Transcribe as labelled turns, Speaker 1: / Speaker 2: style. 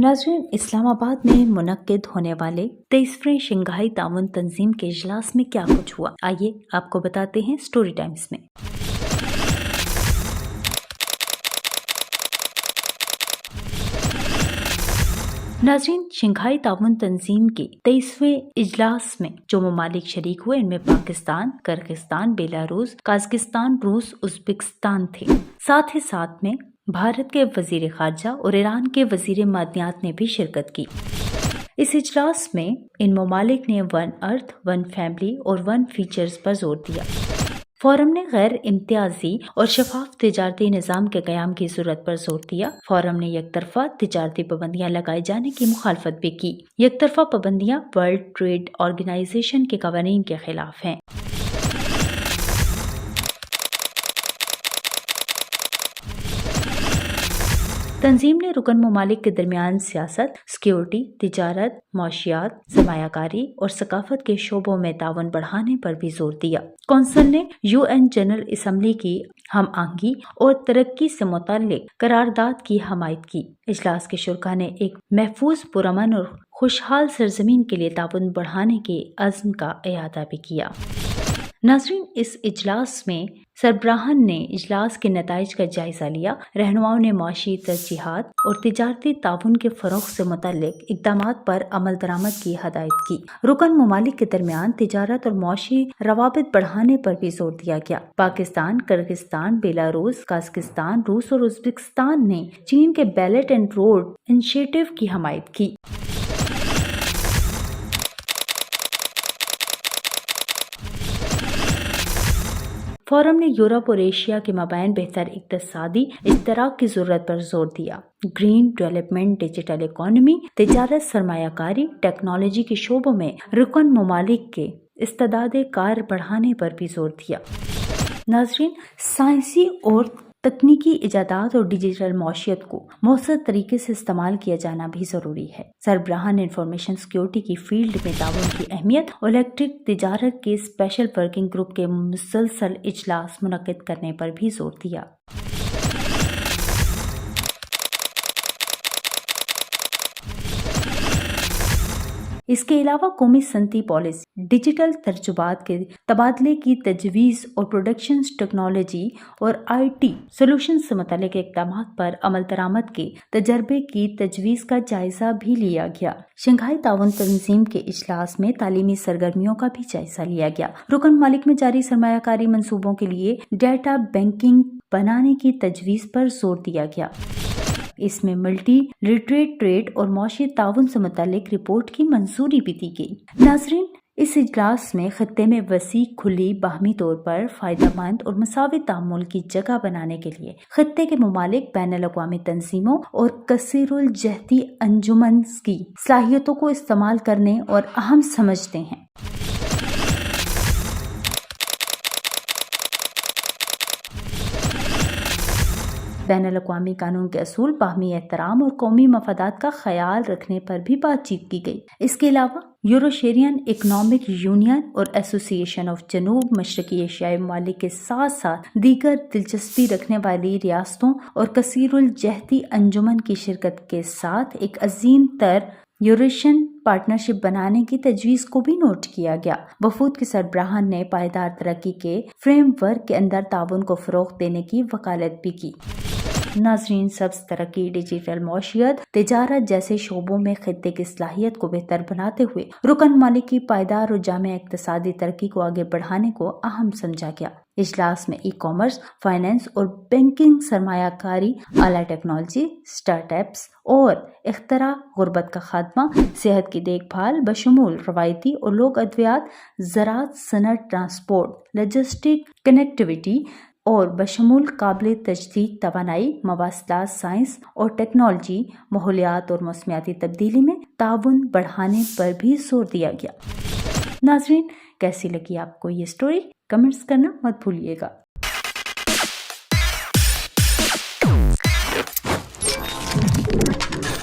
Speaker 1: नाज़रीन, इस्लाम आबाद में मुनक्किद होने वाले 23वें शंघाई ताउन तंजीम के इजलास में क्या कुछ हुआ, आइए आपको बताते हैं स्टोरी टाइम्स में। नाज़रीन, शंघाई ताउन तंजीम के 23वें इजलास में जो ममालिक शरीक हुए इनमें पाकिस्तान, किर्गिस्तान, बेलारूस, काज़ाकिस्तान, रूस, उज़्बेकिस्तान थे। साथ ही साथ में भारत के वजीर खारजा और ईरान के वजीर मादनियात ने भी शिरकत की। इस इजलास में इन ममालिक ने वन अर्थ, वन फैमिली और वन फीचर्स पर जोर दिया। फोरम ने गैर इम्तियाजी और शफाफ तिजारती निज़ाम के क़याम की ज़रूरत पर जोर दिया। फोरम ने यकतरफा तिजारती पाबंदियाँ लगाए जाने की मुखालफत भी की। यकतरफा पाबंदियाँ वर्ल्ड ट्रेड ऑर्गेनाइजेशन के कवानीन के खिलाफ हैं। तंजीम ने रुकन ममालिक के दरमियान सियासत, सिक्योरिटी, तिजारत, मौशियात, सरमायाकारी और सकाफत के शोबों में तावन बढ़ाने पर भी जोर दिया। कौंसिल ने UN जनरल असम्बली की हम आहंगी और तरक्की से मुताल्लिक करारदाद की हमायत की। इजलास के शुरका ने एक महफूज, पुरअमन और खुशहाल सरजमीन के लिए तावन बढ़ाने के अज़्म का इयादा भी किया। नाज़रीन, इस इजलास में सरबराहन ने इजलास के नताइज का जायजा लिया। रहनुमाओं ने माशी तरजीहात और तिजारती ताउन के फ़रोग़ से मुतल्लिक इक़दामात पर अमल दरामद की हदायत की। रुकन ममालिक के दरमियान तिजारत और माशी रवाबित बढ़ाने पर भी जोर दिया गया। पाकिस्तान, किर्गिस्तान, बेलारूस, काज़ाकिस्तान, रूस और उज़्बेकिस्तान ने चीन के बेल्ट एंड रोड इनिशिएटिव की हमायत की। फोरम ने यूरोप और एशिया के मबैन बेहतर इक़्तिसादी इश्तराक की ज़रूरत पर जोर दिया। ग्रीन डेवलपमेंट, डिजिटल इकोनॉमी, तिजारत, सरमायाकारी, टेक्नोलॉजी के शोबों में रुकन ममालिक के इस्तेदाद कार बढ़ाने पर भी जोर दिया। नाज़रीन, साइंसी और तकनीकी इजादात और डिजिटल मौशियत को मौसर तरीके से इस्तेमाल किया जाना भी ज़रूरी है। सरबराह ने इंफॉर्मेशन सिक्योरिटी की फील्ड में ताउन की अहमियत और इलेक्ट्रिक तिजारत के स्पेशल वर्किंग ग्रुप के मुसलसल इजलास मुनक्किद करने पर भी जोर दिया। इसके अलावा कौमी सनती पॉलिसी, डिजिटल तजुर्बात के तबादले की तजवीज़ और प्रोडक्शन टेक्नोलॉजी और IT सोल्यूशन से मुतल्लिक इक़दामात पर अमल दरामद के तजर्बे की तजवीज़ का जायजा भी लिया गया। शंघाई ताउन तंजीम के इजलास में तालीमी सरगर्मियों का भी जायजा लिया गया। रुकन ममालिक में जारी सरमायाकारी मंसूबों के लिए डेटा बैंकिंग बनाने की तजवीज़ पर जोर दिया गया। इसमें मल्टी लिटरेट ट्रेड और मौशी ताउन से मुतल्लिक रिपोर्ट की मंजूरी भी दी गई। नाज़रीन, इस इजलास में खत्ते में वसी, खुली, बाहमी तौर पर फ़ायदेमंद और मसावी तामुल की जगह बनाने के लिए खत्ते के ममालिक बैनुल अक़वामी तंजीमों और कसीरुल जहती अंजुमन की सलाहियतों को इस्तेमाल करने और अहम समझते हैं। बैनुल अक़वामी कानून के असूल, बाहमी एहतराम और कौमी मफादात का ख्याल रखने पर भी बातचीत की गई। इसके अलावा यूरोशेरियन इकनॉमिक यूनियन और एसोसिएशन ऑफ जनूब मशरकी एशियाई ममालिक के साथ साथ दीगर दिलचस्पी रखने वाली रियासतों और कसीरुल जहती अंजुमन की शिरकत के साथ एक अजीम तर यूरेशियन पार्टनरशिप बनाने की तजवीज़ को भी नोट किया गया। वफूद के सरबराहान ने पायदार तरक्की के फ्रेमवर्क के अंदर ताउन को फ़रोग़ देने की वकालत भी की। नाज़रीन, सब्ज़ तरक्की, डिजिटल मौशियत, तिजारत जैसे शोबों में खित्ते की सलाहियत को बेहतर बनाते हुए रुकन ममालिक की पायदार और जामे इक़्तिसादी तरक्की को आगे बढ़ाने को अहम समझा गया। इजलास में ई-कॉमर्स, फाइनेंस और बैंकिंग, सरमायाकारी, आला टेक्नोलॉजी, स्टार्टअप्स और इख्तरा, गुर्बत का खात्मा, सेहत की देखभाल बशमूल रवायती और लोक अद्वियात, ज़राअत, सनअत, ट्रांसपोर्ट, लॉजिस्टिक, कनेक्टिविटी और बशमूल काबिल तजदीद तवानाई, मवासलात, साइंस और टेक्नोलॉजी, माहौलियात और मौसमियाती तब्दीली में ताउन बढ़ाने पर भी जोर दिया गया। नाज़रीन, कैसी लगी आपको ये स्टोरी? कमेंट्स करना मत भूलिएगा।